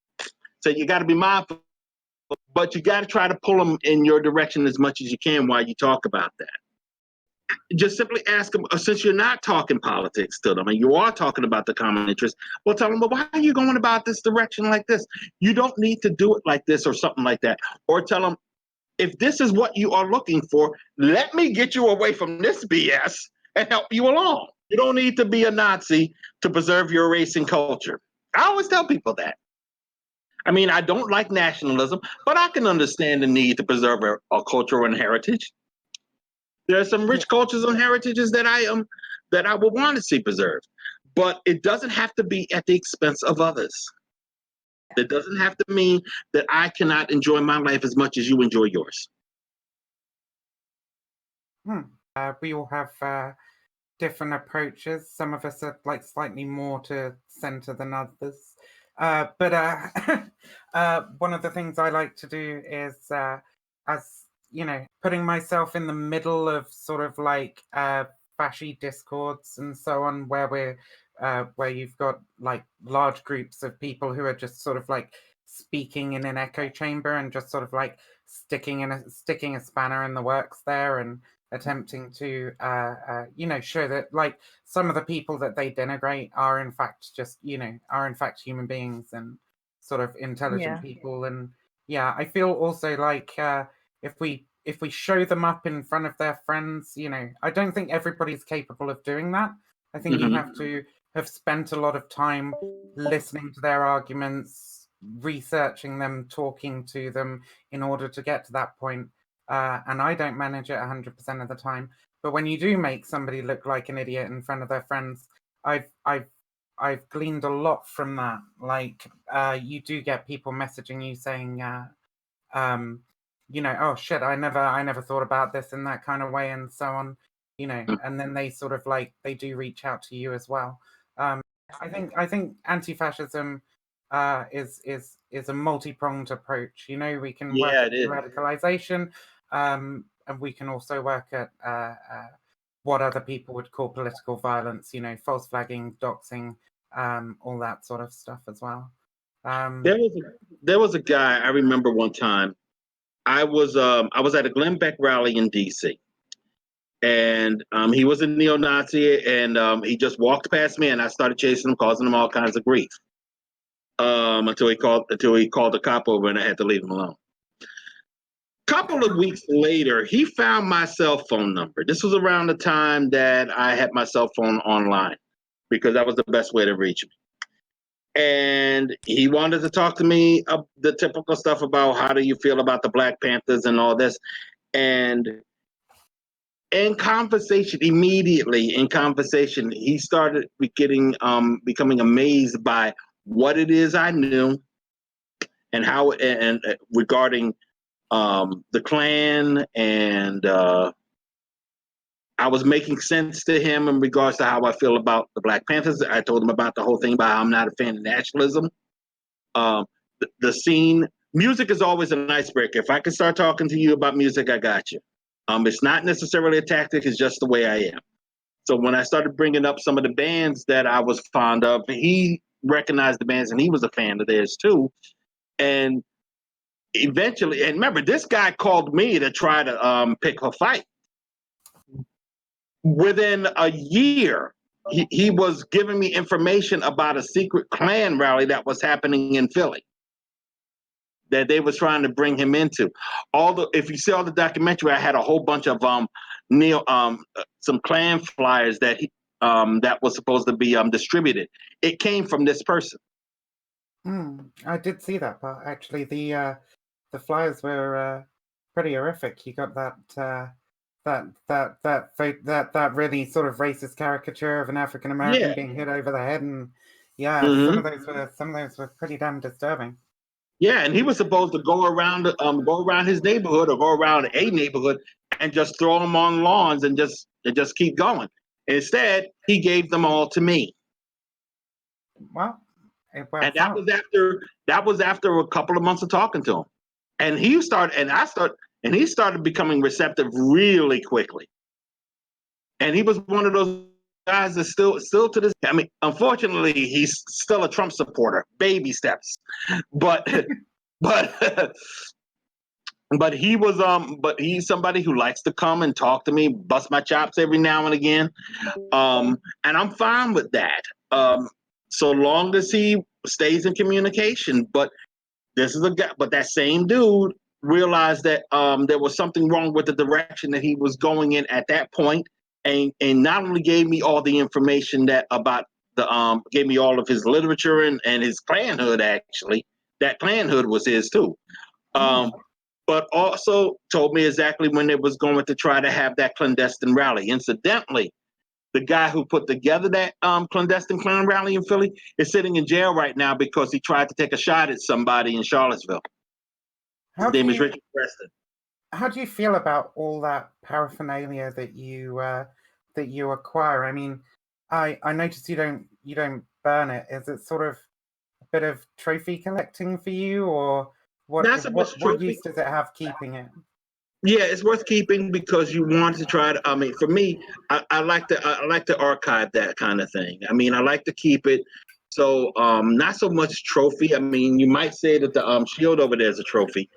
So you got to be mindful, but you got to try to pull them in your direction as much as you can while you talk about that. Just simply ask them, since you're not talking politics to them and you are talking about the common interest, well, tell them, well, why are you going about this direction like this? You don't need to do it like this or something like that. Or tell them, if this is what you are looking for, let me get you away from this BS and help you along. You don't need to be a Nazi to preserve your race and culture. I always tell people that. I mean, I don't like nationalism, but I can understand the need to preserve a culture and heritage. There are some rich cultures and heritages that I would want to see preserved, but it doesn't have to be at the expense of others. It doesn't have to mean that I cannot enjoy my life as much as you enjoy yours. We all have different approaches. Some of us are like slightly more to center than others. But one of the things I like to do is, as you know, putting myself in the middle of sort of like fasci discords and so on, where you've got like large groups of people who are just sort of like speaking in an echo chamber and just sort of like sticking a spanner in the works there and attempting to show that like some of the people that they denigrate are in fact human beings and sort of intelligent people. And I feel also like if we show them up in front of their friends, I don't think everybody's capable of doing that. I think you have to have spent a lot of time listening to their arguments, researching them, talking to them in order to get to that point. And I don't manage it 100% of the time. But when you do make somebody look like an idiot in front of their friends, I've gleaned a lot from that. Like you do get people messaging you saying, oh shit, I never thought about this in that kind of way, and so on. And then they sort of like they do reach out to you as well. I think anti-fascism is a multi-pronged approach. We can work at de-radicalization, and we can also work at what other people would call political violence. False flagging, doxing, all that sort of stuff as well. There was a guy I remember one time. I was at a Glenn Beck rally in D.C. and he was a neo-Nazi, and he just walked past me, and I started chasing him, causing him all kinds of grief. Until he called the cop over, and I had to leave him alone. Couple of weeks later, he found my cell phone number. This was around the time that I had my cell phone online, because that was the best way to reach me. And he wanted to talk to me the typical stuff about how do you feel about the Black Panthers and all this. And in conversation, immediately in conversation, he started becoming amazed by what it is I knew and how and regarding the Klan, and I was making sense to him in regards to how I feel about the Black Panthers. I told him about the whole thing about how I'm not a fan of nationalism. The scene, music is always an icebreaker. If I can start talking to you about music, I got you. It's not necessarily a tactic, it's just the way I am. So when I started bringing up some of the bands that I was fond of, he recognized the bands and he was a fan of theirs too. And eventually, and remember, this guy called me to try to pick a fight. Within a year, he was giving me information about a secret Klan rally that was happening in Philly that they was trying to bring him into. If you see all the documentary, I had a whole bunch of some Klan flyers that that was supposed to be distributed. It came from this person. I did see that part actually. The flyers were pretty horrific. You got that really sort of racist caricature of an African American being hit over the head, and some of those were pretty damn disturbing. Yeah, and he was supposed to go around his neighborhood or go around a neighborhood and just throw them on lawns and just keep going. Instead, he gave them all to me. Well, and that was after a couple of months of talking to him, and he started becoming receptive really quickly. And he was one of those guys that still to this. I mean, unfortunately, he's still a Trump supporter. Baby steps, but he was but he's somebody who likes to come and talk to me, bust my chops every now and again, and I'm fine with that. So long as he stays in communication. But this is a guy. But that same dude realized that there was something wrong with the direction that he was going in at that point. And not only gave me all the information that about gave me all of his literature and his Klanhood, actually. That Klanhood was his too. But also told me exactly when they was going to try to have that clandestine rally. Incidentally, the guy who put together that clandestine Klan rally in Philly is sitting in jail right now because he tried to take a shot at somebody in Charlottesville. His name is Richard Preston. How do you feel about all that paraphernalia that you acquire? I mean, I noticed you don't burn it. Is it sort of a bit of trophy collecting for you, or what use does it have keeping it? Yeah, it's worth keeping because you want to try to. I mean, for me, I like to archive that kind of thing. I mean, I like to keep it. So not so much trophy. I mean, you might say that the shield over there is a trophy.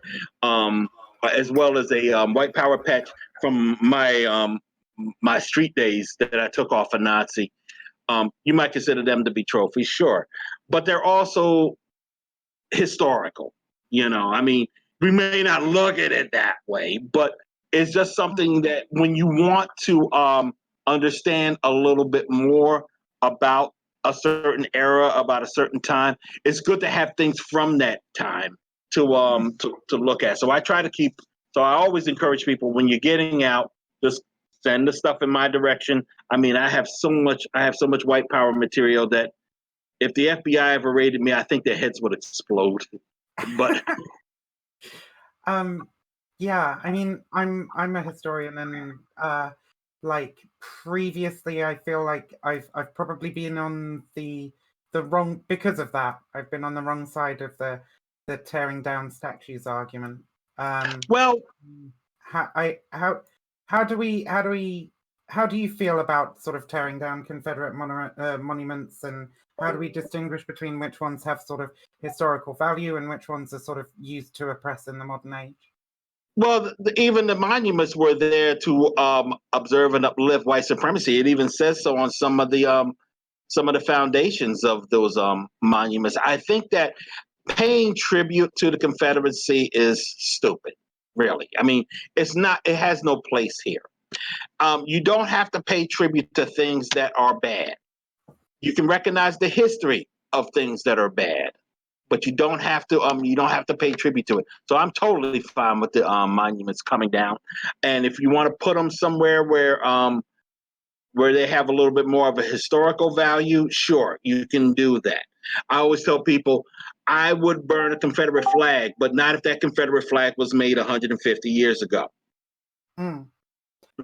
as well as a white power patch from my street days that I took off a Nazi. You might consider them to be trophies, sure, but they're also historical. I mean, we may not look at it that way, but it's just something that when you want to understand a little bit more about a certain era, about a certain time, it's good to have things from that time to look at. So I try to keep. So I always encourage people when you're getting out, just send the stuff in my direction. I mean, I have so much white power material that if the FBI ever raided me, I think their heads would explode. But yeah, I mean, I'm a historian, and like previously, I feel like I've probably been on the wrong, because of that. I've been on the wrong side of the tearing down statues argument. well, How do you feel about sort of tearing down Confederate monuments, and how do we distinguish between which ones have sort of historical value and which ones are sort of used to oppress in the modern age? well, even the monuments were there to observe and uplift white supremacy. It even says so on some of the foundations of those monuments. I think that paying tribute to the Confederacy is stupid. Really, I mean, it's not. It has no place here. You don't have to pay tribute to things that are bad. You can recognize the history of things that are bad, but you don't have to pay tribute to it. So I'm totally fine with the monuments coming down. And if you want to put them somewhere where they have a little bit more of a historical value, sure, you can do that. I always tell people I would burn a Confederate flag, but not if that Confederate flag was made 150 years ago. Sorry,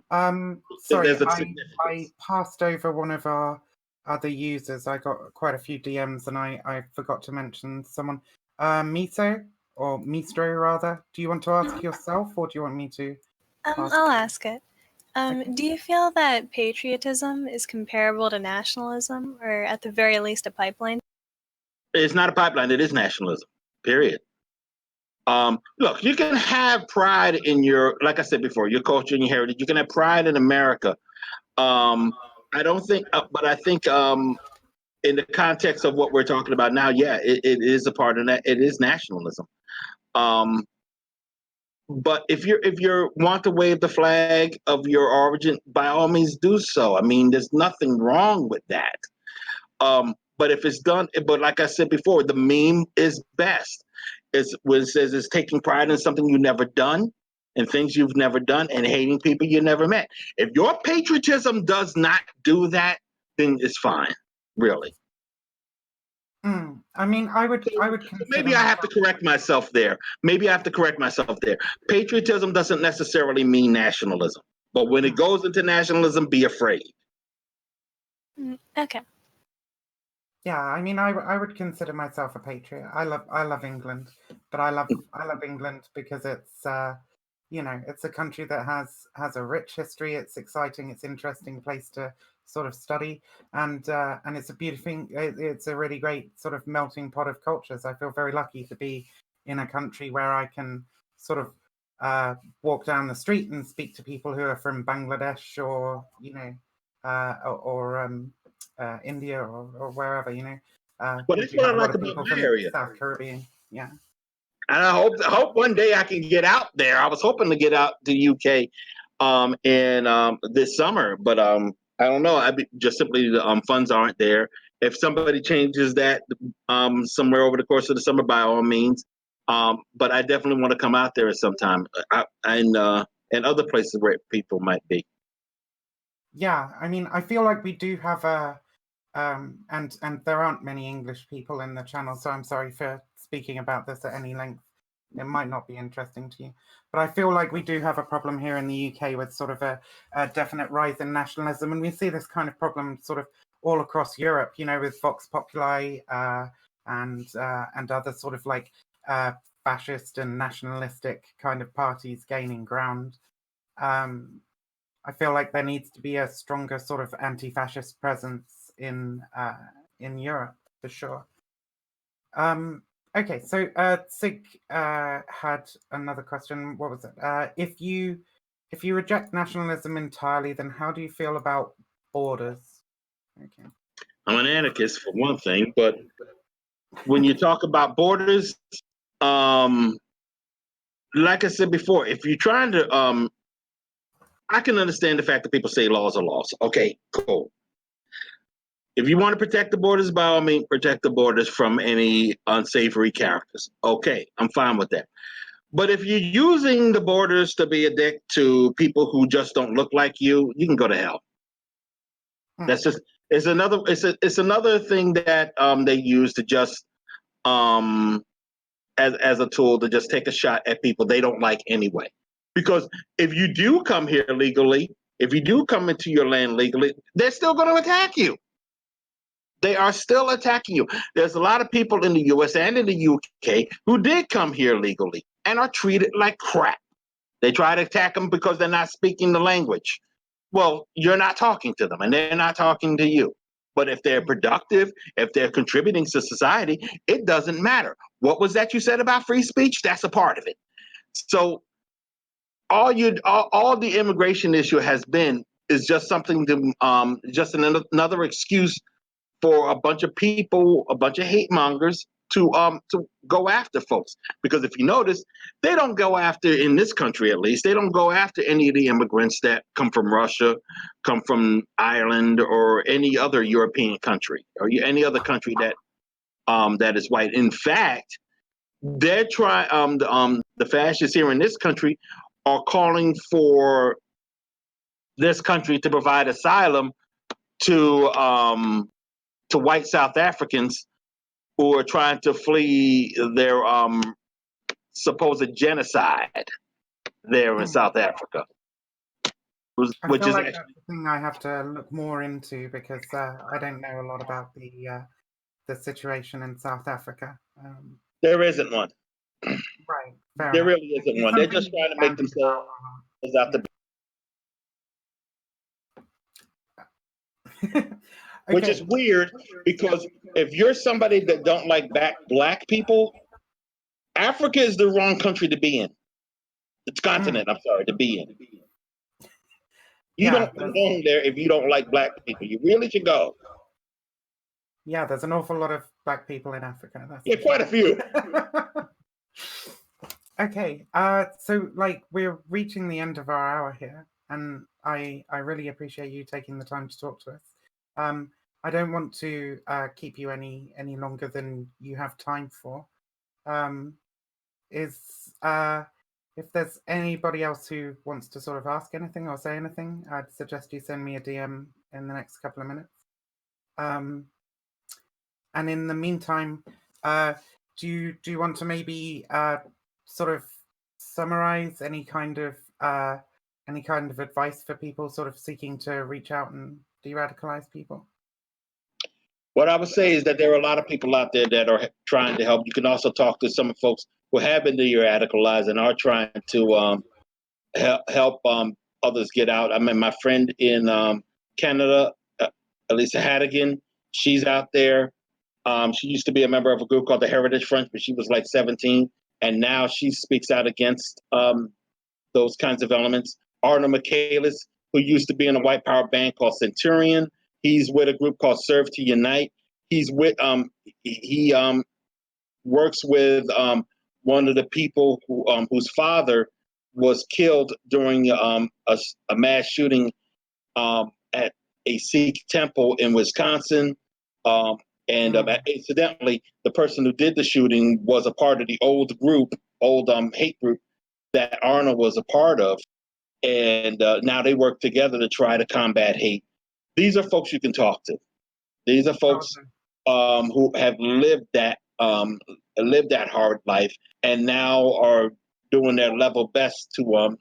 I passed over one of our other users. I got quite a few DMs, and I forgot to mention someone. Miso, or Mistro rather. Do you want to ask yourself, or do you want me to? I'll ask it. Do you feel that patriotism is comparable to nationalism, or at the very least a pipeline? It's not a pipeline. It is nationalism. Period. Look, you can have pride in like I said before, your culture and your heritage. You can have pride in America. I don't think, but I think in the context of what we're talking about now, yeah, it is a part of that. It is nationalism. But if you want to wave the flag of your origin, by all means do so. I mean, there's nothing wrong with that. But if it's done, but like I said before, the meme is best. It's when it says it's taking pride in something you've never done and things you've never done and hating people you never met. If your patriotism does not do that, then it's fine, really. I mean, I would consider maybe I have to correct myself there. Patriotism doesn't necessarily mean nationalism, but when it goes into nationalism, be afraid. Okay. Yeah, I mean, I would consider myself a patriot. I love England, but I love England because it's it's a country that has a rich history. It's exciting. It's interesting place to sort of study, and it's a beautiful. It's a really great sort of melting pot of cultures. I feel very lucky to be in a country where I can sort of walk down the street and speak to people who are from Bangladesh or India or wherever, Well, that's what I like about my area. South Caribbean, yeah. And I hope one day I can get out there. I was hoping to get out to UK in this summer, but I don't know. Just simply the funds aren't there. If somebody changes that somewhere over the course of the summer, by all means. But I definitely want to come out there at some time, and other places where people might be. Yeah, I mean, I feel like we do have a and there aren't many English people in the channel, so I'm sorry for speaking about this at any length. It might not be interesting to you, but I feel like we do have a problem here in the UK with sort of a definite rise in nationalism, and we see this kind of problem sort of all across Europe, with Vox Populi and other sort of like fascist and nationalistic kind of parties gaining ground. I feel like there needs to be a stronger sort of anti-fascist presence in Europe for sure. Okay, so Sig had another question. What was it? If you reject nationalism entirely, then how do you feel about borders? Okay. I'm an anarchist for one thing, but when you talk about borders, like I said before, if you're trying to, I can understand the fact that people say laws are laws. Okay, cool. If you want to protect the borders, by all means, protect the borders from any unsavory characters. Okay, I'm fine with that. But if you're using the borders to be a dick to people who just don't look like you can go to hell. That's just it's another thing that they use to just as a tool to just take a shot at people they don't like anyway. Because if you do come here legally, if you do come into your land legally, they're still going to attack you. They are still attacking you. There's a lot of people in the US and in the UK who did come here legally and are treated like crap. They try to attack them because they're not speaking the language. Well, you're not talking to them and they're not talking to you. But if they're productive, if they're contributing to society, it doesn't matter. What was that you said about free speech? That's a part of it. So all the immigration issue has been is just something to just another excuse for a bunch of people, a bunch of hate mongers to go after folks. Because if you notice, they don't go after, in this country at least, they don't go after any of the immigrants that come from Russia, come from Ireland, or any other European country, or any other country that that is white. In fact, they're trying the fascists here in this country are calling for this country to provide asylum to white South Africans who are trying to flee their supposed genocide there in South Africa. I feel like that's the thing I have to look more into because I don't know a lot about the situation in South Africa. There isn't one. Right. There really isn't one. They're just trying to make themselves out to be. Okay. Which is weird because if you're somebody that don't like black people, Africa is the wrong country to be in. It's continent, I'm sorry, to be in. You don't belong there if you don't like black people. You really should go. Yeah, there's an awful lot of black people in Africa. Yeah, quite a few. Okay, so like we're reaching the end of our hour here, and I really appreciate you taking the time to talk to us. I don't want to keep you any longer than you have time for. If there's anybody else who wants to sort of ask anything or say anything, I'd suggest you send me a DM in the next couple of minutes. And in the meantime, do you want to maybe sort of summarize any kind of advice for people sort of seeking to reach out and de-radicalize people? What I would say is that there are a lot of people out there that are trying to help. You can also talk to some folks who have been de-radicalized and are trying to help others get out. I mean, my friend in Canada, Elisa Haddigan, she's out there. She used to be a member of a group called the Heritage Front, but she was like 17, and now she speaks out against those kinds of elements. Arnold Michaelis, who used to be in a white power band called Centurion, he's with a group called Serve to Unite. He's with he works with one of the people whose father was killed during a mass shooting at a Sikh temple in Wisconsin. And incidentally, the person who did the shooting was a part of the old hate group that Arnold was a part of. And now they work together to try to combat hate. These are folks you can talk to. These are folks who have lived that hard life and now are doing their level best to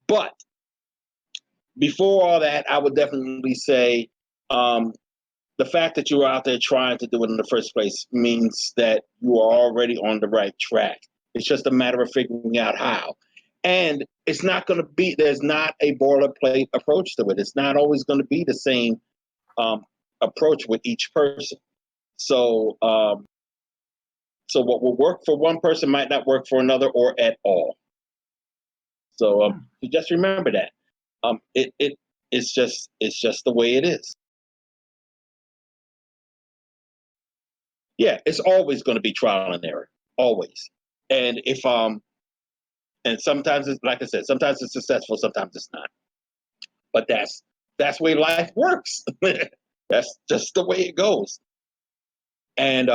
but before all that, I would definitely say the fact that you're out there trying to do it in the first place means that you are already on the right track. It's just a matter of figuring out how. And it's not going to be, there's not a boilerplate approach to it. It's not always going to be the same approach with each person. So, so what will work for one person might not work for another or at all. So just remember that. It's just the way it is. Yeah, it's always going to be trial and error, always. And if and sometimes it's, like I said, sometimes it's successful, sometimes it's not. But that's the way life works. That's just the way it goes. And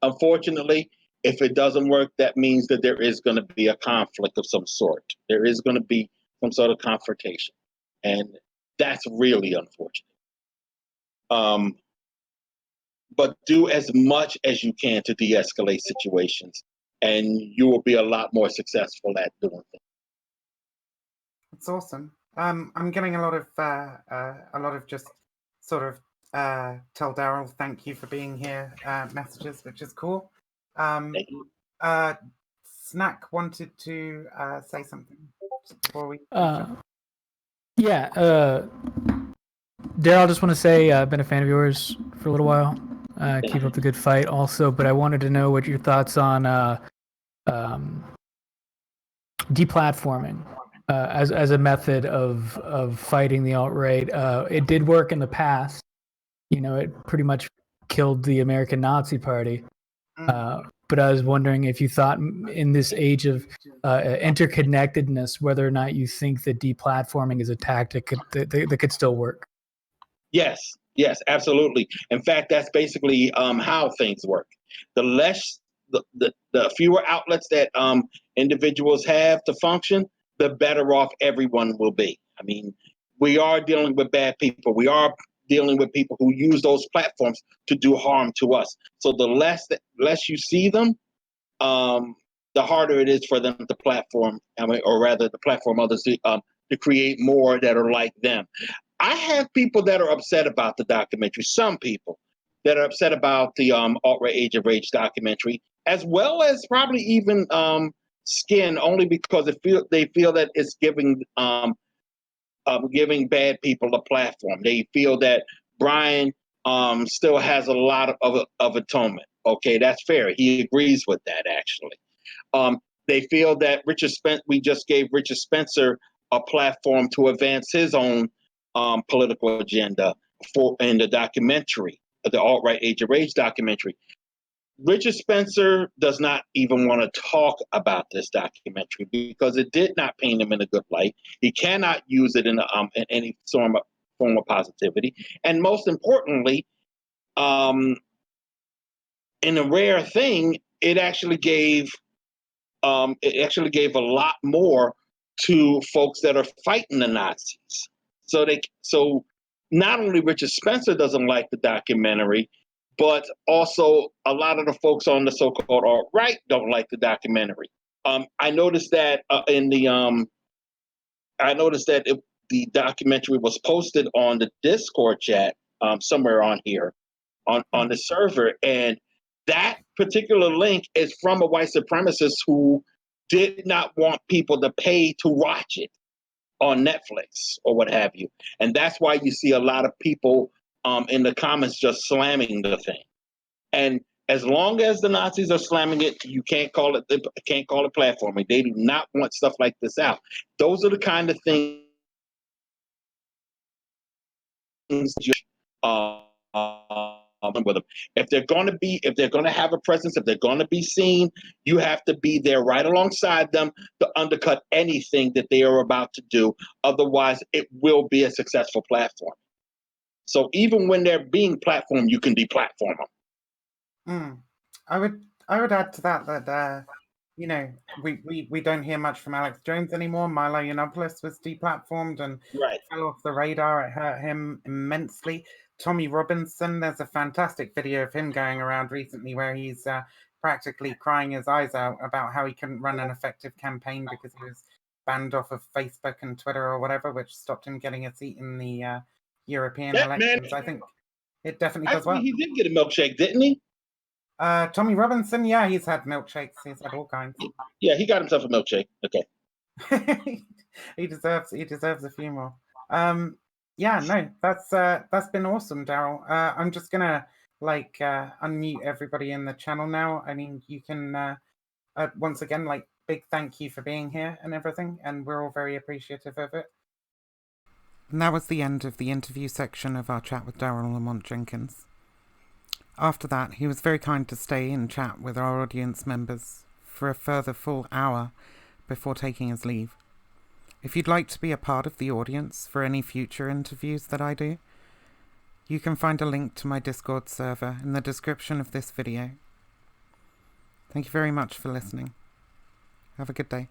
unfortunately, if it doesn't work, that means that there is going to be a conflict of some sort. There is going to be some sort of confrontation, and that's really unfortunate. But do as much as you can to de-escalate situations, and you will be a lot more successful at doing things. It's awesome. I'm getting a lot of just sort of tell Daryle thank you for being here messages, which is cool. Thank you. Snack wanted to say something before we. Yeah, Daryle, I just want to say I've been a fan of yours for a little while. Keep up the good fight, also. But I wanted to know what your thoughts on deplatforming as a method of fighting the alt-right. It did work in the past. You know, it pretty much killed the American Nazi Party. But I was wondering if you thought in this age of interconnectedness, whether or not you think that deplatforming is a tactic that could still work. Yes, absolutely. In fact, that's basically how things work. The less, the fewer outlets that individuals have to function, the better off everyone will be. I mean, we are dealing with bad people. We are dealing with people who use those platforms to do harm to us. So the less you see them, the harder it is for them to platform, or rather, to platform others to create more that are like them. I have people that are upset about the documentary. Some people that are upset about the alt-right Age of Rage documentary, as well as probably even Skin, only because they feel that it's giving bad people a platform. They feel that Brian still has a lot of atonement. Okay, that's fair. He agrees with that, actually. They feel that we just gave Richard Spencer a platform to advance his own political agenda in the documentary, the alt-right Age of Rage documentary. Richard Spencer does not even want to talk about this documentary because it did not paint him in a good light. He cannot use it in any form of positivity. And most importantly, in a rare thing, it actually gave a lot more to folks that are fighting the Nazis. So not only Richard Spencer doesn't like the documentary, but also a lot of the folks on the so-called alt-right don't like the documentary. I noticed that the documentary was posted on the Discord chat somewhere on here on the server, and that particular link is from a white supremacist who did not want people to pay to watch it on Netflix or what have you. And that's why you see a lot of people in the comments just slamming the thing. And as long as the Nazis are slamming it, you can't call it platforming. They do not want stuff like this out. Those are the kind of things with them. If they're going to have a presence, if they're going to be seen, you have to be there right alongside them to undercut anything that they are about to do. Otherwise, it will be a successful platform. So even when they're being platformed, you can deplatform them. I would add to that you know, we don't hear much from Alex Jones anymore. Milo Yiannopoulos was deplatformed and fell off the radar. It hurt him immensely. Tommy Robinson, there's a fantastic video of him going around recently where he's practically crying his eyes out about how he couldn't run an effective campaign because he was banned off of Facebook and Twitter or whatever, which stopped him getting a seat in the European elections. Man, I think it definitely does well. He did get a milkshake, didn't he? Tommy Robinson, yeah, he's had milkshakes. He's had all kinds. Yeah, he got himself a milkshake. Okay. He deserves a few more. Yeah, no, that's been awesome, Daryl. I'm just gonna unmute everybody in the channel now. I mean, you can once again, big thank you for being here and everything, and we're all very appreciative of it. And that was the end of the interview section of our chat with Daryle Lamont Jenkins. After that, he was very kind to stay and chat with our audience members for a further full hour before taking his leave. If you'd like to be a part of the audience for any future interviews that I do, you can find a link to my Discord server in the description of this video. Thank you very much for listening. Have a good day.